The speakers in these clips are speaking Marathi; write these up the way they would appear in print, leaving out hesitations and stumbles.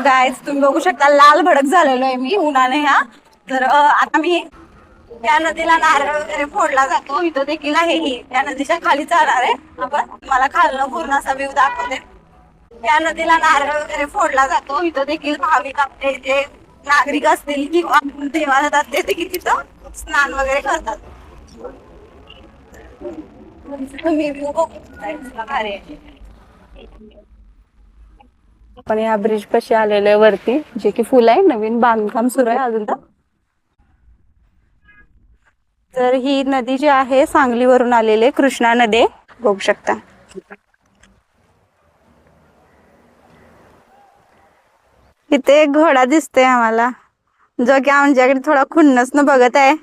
गाईज तुम्ही बघू शकता लाल भडक झालेलो आहे मी उन्हाने ह्या. तर आता मी त्या नदीला नारळ वगैरे फोडला जातो. इथं देखील आहे ही त्या नदीच्या खाली जाणार आहे आपण. मला खालनं पूर्ण असा व्ह्यू दाखवते. त्या नदीला नारळ वगैरे फोडला जातो. इथं देखील भाविक आपले जे नागरिक असतील किंवा देवा जातात ते देखील तिथं स्नान वगैरे करतात. तुम्ही व्ह्यू बघू शकता. आपण या ब्रिज पाशी आलेलो आहे वरती, जे की फुल आहे, नवीन बांधकाम सुरू आहे अजून तर ही नदी जी आहे सांगलीवरून आलेली कृष्णा नदी बघू शकता. इथे एक घोडा दिसतोय आम्हाला, जो की आमच्याकडे थोडा खुन्नस न बघत आहे.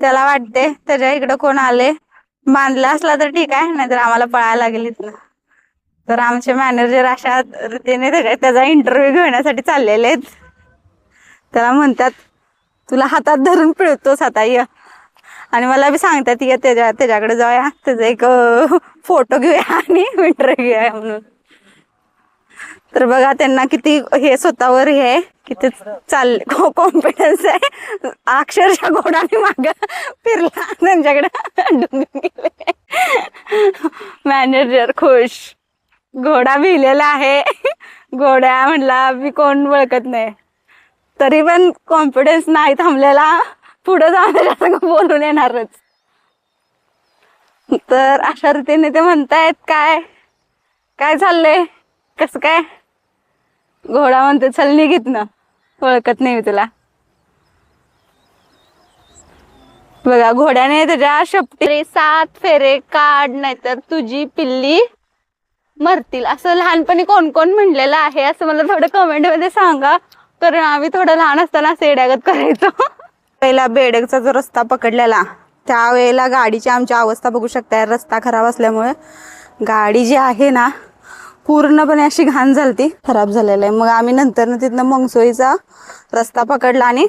त्याला वाटते त्याच्या इकडे कोण आले. बांधला असला तर ठीक आहे, नाहीतर आम्हाला पळायला लागेल इथनं. तर आमचे मॅनेजर अशा रीतीने त्याचा इंटरव्ह्यू घेण्यासाठी चाललेले आहेत. त्याला म्हणतात तुला हातात धरून पिळतोस आता ये, आणि मला बी सांगतात ये त्याच्याकडे जाऊया, त्याचा एक फोटो घेऊया आणि इंटरव्ह्यू घेऊया म्हणून. तर बघा त्यांना किती हे स्वतःवर हे किती चालले कॉन्फिडन्स आहे. अक्षरशः घोडाने माग फिरला त्यांच्याकडे डुंगून गेले. मॅनेजर खुश, घोडा भिलेला आहे. घोड्या म्हणला मी कोण ओळखत नाही, तरी पण कॉन्फिडन्स नाही थांबलेला, पुढे जाऊन बोलून येणारच. तर अशा रीतीने ते म्हणतायत काय काय चाललंय कसं काय. घोडा म्हणते चल निघित ना, ओळखत नाही मी तुला. बघा घोड्याने त्याच्या शपटी 7 फेरे काढ नाहीतर तुझी पिल्ली मरतील, असं लहानपणी कोण कोण म्हणलेलं आहे असं मला थोडं कमेंट मध्ये सांगा, कारण आम्ही थोडं लहान असताना सेड्यागत करायचो. पहिला बेडगचा जो रस्ता पकडलेला त्यावेळेला गाडीची आमची अवस्था बघू शकता. रस्ता खराब असल्यामुळे गाडी जी आहे ना पूर्णपणे अशी घाण झालती, खराब झालेला आहे. मग आम्ही नंतर तिथनं मंगसोईचा रस्ता पकडला आणि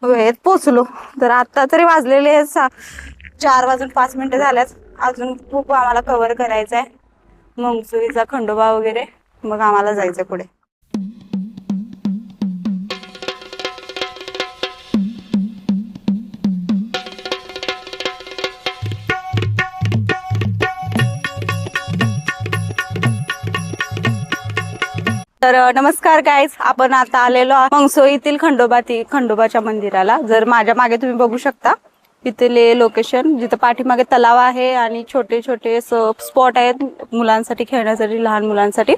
वेळेत पोचलो. तर आता तरी वाजलेले 4:05 झाल्याच, अजून खूप आम्हाला कव्हर करायचं आहे. मंगसोईचा खंडोबा वगैरे, मग आम्हाला जायचं पुढे. तर नमस्कार गाईज, आपण आता आलेलो मंगसोईतील खंडोबाच्या मंदिराला. जर माझ्या मागे तुम्ही बघू शकता इथले लोकेशन, जिथं पाठीमागे तलाव आहे आणि छोटे छोटे स्पॉट आहेत मुलांसाठी खेळण्यासाठी, लहान मुलांसाठी.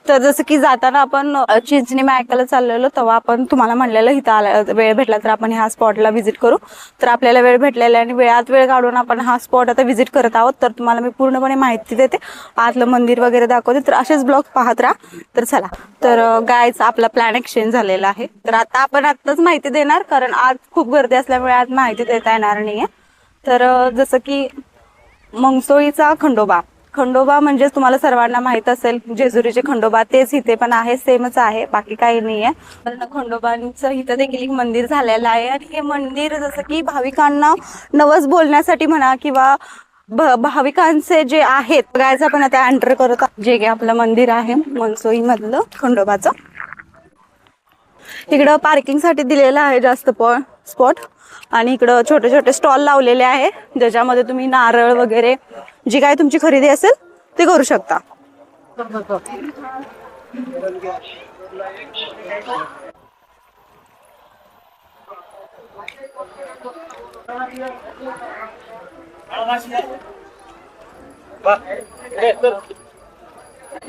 तर जसं की जाताना आपण चिंचणी ऐकायला चाललेलो, तेव्हा आपण तुम्हाला म्हणलेलं इथं वेळ भेटला तर आपण ह्या स्पॉटला व्हिजिट करू. तर आपल्याला वेळ भेटलेला आणि वेळात वेळ काढून आपण हा स्पॉट आता व्हिजिट करत आहोत. तर तुम्हाला मी पूर्णपणे माहिती देते, आतलं मंदिर वगैरे दाखवते. तर असेच ब्लॉग पाहत राहा. तर चला, तर गाईज आपला प्लॅन एक्सचेंज झालेला आहे. तर आता आपण आत्ताच माहिती देणार, कारण आज खूप गर्दी असल्यामुळे आज माहिती देता येणार नाहीये. तर जसं की मंगसोईचा खंडोबा म्हणजे तुम्हाला सर्वांना माहित असेल, जेजुरीचे खंडोबा तेच इथे पण आहे, सेमच आहे, बाकी काही नाहीये. पण खंडोबांचं इथं देखील एक मंदिर झालेलं आहे. आणि हे मंदिर जसं की भाविकांना नवस बोलण्यासाठी म्हणा किंवा भाविकांचे जे आहेत बघायचं, पण आता एंटर करत जे की आपलं मंदिर आहे मंगसोई मधलं खंडोबाचं. इकडं पार्किंगसाठी दिलेलं आहे जास्त स्पॉट, आणि इकडं छोटे छोटे स्टॉल लावलेले आहे, ज्याच्यामध्ये तुम्ही नारळ वगैरे जी काय तुमची खरेदी असेल ते करू शकता.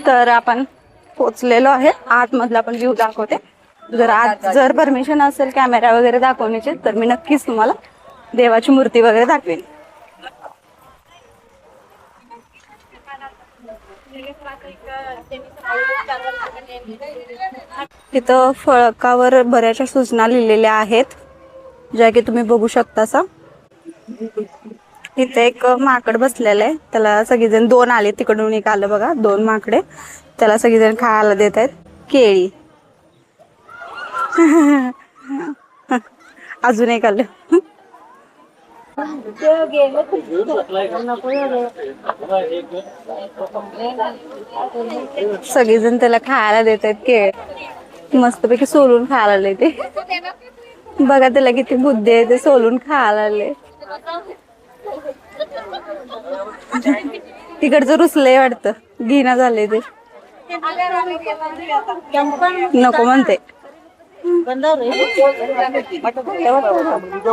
तर आपण पोचलेलो आहे. आतमधला आपण व्ह्यू दाखवते. जर परमिशन असेल कॅमेरा वगैरे दाखवण्याचे तर मी नक्कीच तुम्हाला देवाची मूर्ती वगैरे दाखवेन. इथं फळकावर बऱ्याचशा सूचना लिहिलेल्या आहेत, ज्या की तुम्ही बघू शकता. इथे एक माकड बसलेलं आहे, त्याला सगळेजण 2 आले, तिकडून एक आलं बघा, 2 माकडे, त्याला सगळेजण खायला देत आहेत केळी. अजून एक आलं. सगळेजण त्याला खायला देत आहेत केळी. मस्तपैकी सोलून खायला लागले ते. बघा त्याला किती बुद्धी आहे, ते सोलून खायला लागले. तिकडचं रुसलंय वाटतं, घिना झाले ते. नको म्हणते.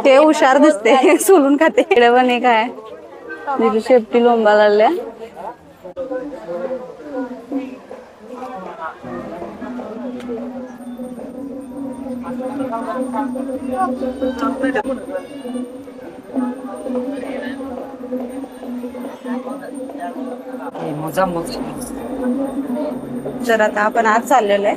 ते हुशार दिसते, सोलून खाते. इकडे पण एक आहे, तिची शेपटी लोंबा लागल्या. तर आता आपण आज चाललेलो आहे.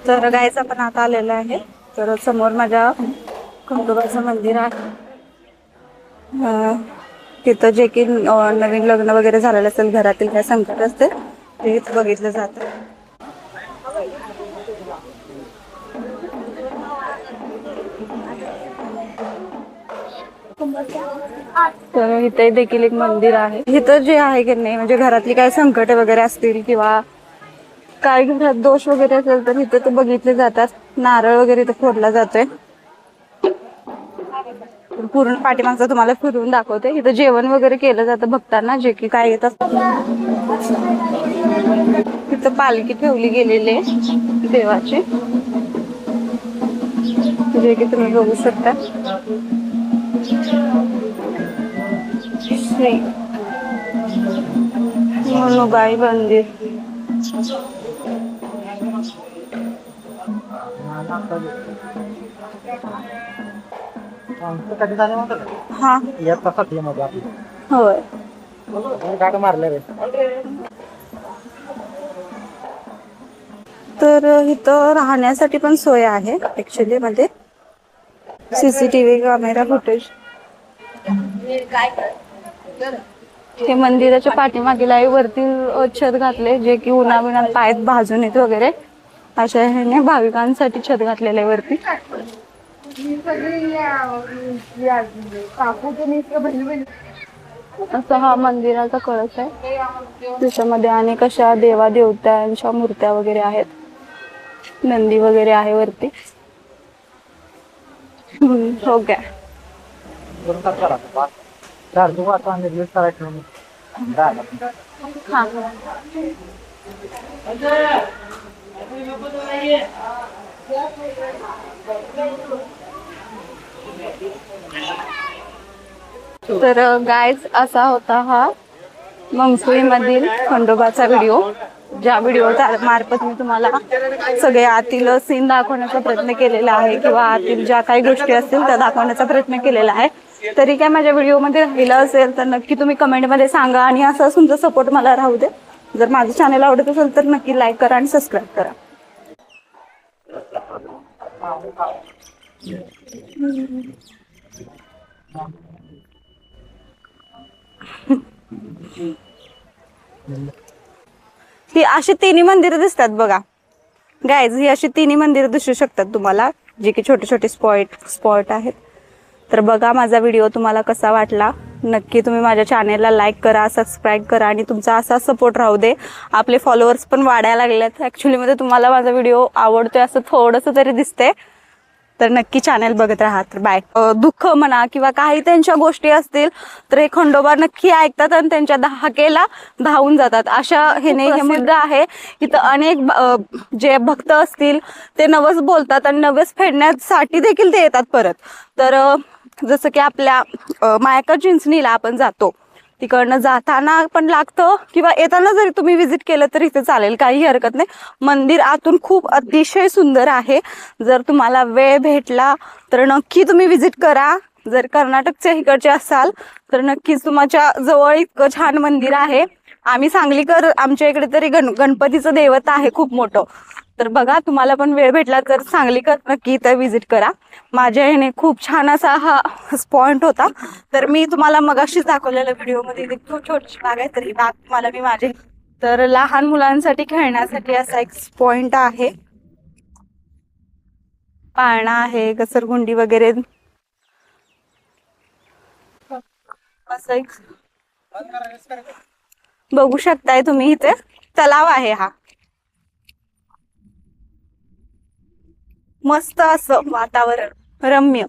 तर गायचं आपण आता आलेलं आहे. तर समोर माझ्या खंडोबाचं मंदिर आहे. तिथं जे की नवीन लग्न वगैरे झालेलं असेल, घरातील काय संकट असते ते इथं बघितलं जातं. तर इथे देखील एक मंदिर आहे. इथं जे आहे की नाही, म्हणजे घरातली काय संकट वगैरे असतील किंवा काय घरात दोष वगैरे असेल तर इथं ते बघितले जातात. नारळ वगैरे इथं फोडला जातोय. पूर्ण पाठीमागचं तुम्हाला फिरवून दाखवते. इथं जेवण वगैरे केलं जातं भक्तांना, जे की काय येत असतं. इथं पालखी ठेवली गेलेली आहे देवाची, जे की तुम्ही बघू शकता. श्री मनुबाई मंदिर. हा होय. तर इथं राहण्यासाठी पण सोय आहे ऍक्च्युली मध्ये. CCTV camera footage. हे मंदिराच्या पाठीमागील आहे. वरती छत घातले, जे की उन्हाविनात पायात भाजून येत वगैरे अशा ह्याने भाविकांसाठी छत घातलेलं आहे वरती. असं हा मंदिराचा कळस आहे. त्याच्यामध्ये अनेक अशा देवा देवतांच्या मूर्त्या वगैरे आहेत. नंदी वगैरे आहे वरती. हो काय. तर गाइस, असा होता हा मंगसुळीमधील खंडोबाचा व्हिडिओ. ज्या व्हिडिओ मार्फत मी तुम्हाला सगळे आतील सीन दाखवण्याचा प्रयत्न केलेला आहे, किंवा आतील ज्या काही गोष्टी असतील त्या दाखवण्याचा प्रयत्न केलेला आहे. तरी काय माझ्या व्हिडिओमध्ये राहिलं असेल तर नक्की तुम्ही कमेंटमध्ये सांगा, आणि असं तुमचा सपोर्ट मला राहू दे. जर माझं चॅनल आवडत असेल तर नक्की लाईक करा आणि सबस्क्राईब करा. ही अशी तिन्ही मंदिरं दिसतात बघा गाईज. ही अशी तिन्ही मंदिरं दिसू शकतात तुम्हाला, जे की छोटे छोटे स्पॉट आहेत. तर बघा माझा व्हिडिओ तुम्हाला कसा वाटला. नक्की तुम्ही माझ्या चॅनेलला लाईक करा, सबस्क्राईब करा, आणि तुमचा असा सपोर्ट राहू दे. आपले फॉलोअर्स पण वाढायला लागलेत. ऍक्च्युली मध्ये तुम्हाला माझा व्हिडिओ आवडतोय असं थोडंसं तरी दिसतंय. तर नक्की चॅनल बघत राहा. तर बाय. दुःख म्हणा किंवा काही त्यांच्या गोष्टी असतील तर हे खंडोबा नक्की ऐकतात आणि त्यांच्या हाकेला धावून जातात. अशा हे मुद्दा आहे. इथं अनेक जे भक्त असतील ते नवस बोलतात आणि नवस फेडण्यासाठी देखील ते येतात परत. तर जसं की आपल्या मायका चिंचणीला आपण जातो, तिकडनं जाताना पण लागतं किंवा येताना जरी तुम्ही विजिट केलं तरी इथे चालेल, काही हरकत नाही. मंदिर आतून खूप अतिशय सुंदर आहे. जर तुम्हाला वेळ भेटला तर नक्की तुम्ही विजिट करा. जर कर्नाटकच्या इकडचे असाल तर नक्कीच तुमच्या जवळ इतकं छान मंदिर आहे. आम्ही सांगलीकर, आमच्या इकडे तरी गणपतीचं दैवत आहे खूप मोठं. तर बघा, तुम्हाला पण वेळ भेटला तर सांगलीकर नक्की इथं विजिट करा. माझ्या ह्याने खूप छान असा हा पॉइंट होता. तर मी तुम्हाला मगाशीच दाखवलेल्या व्हिडिओमध्ये खूप छोटीशी बाग आहे, तर ही बाग तुम्हाला मी माझे तर लहान मुलांसाठी खेळण्यासाठी असा एक पॉइंट आहे. पाळणा आहे, घसरगुंडी वगैरे असं एक बघू शकताय तुम्ही, इथे तलाव आहे हा. मस्त असं वातावरण रम्य.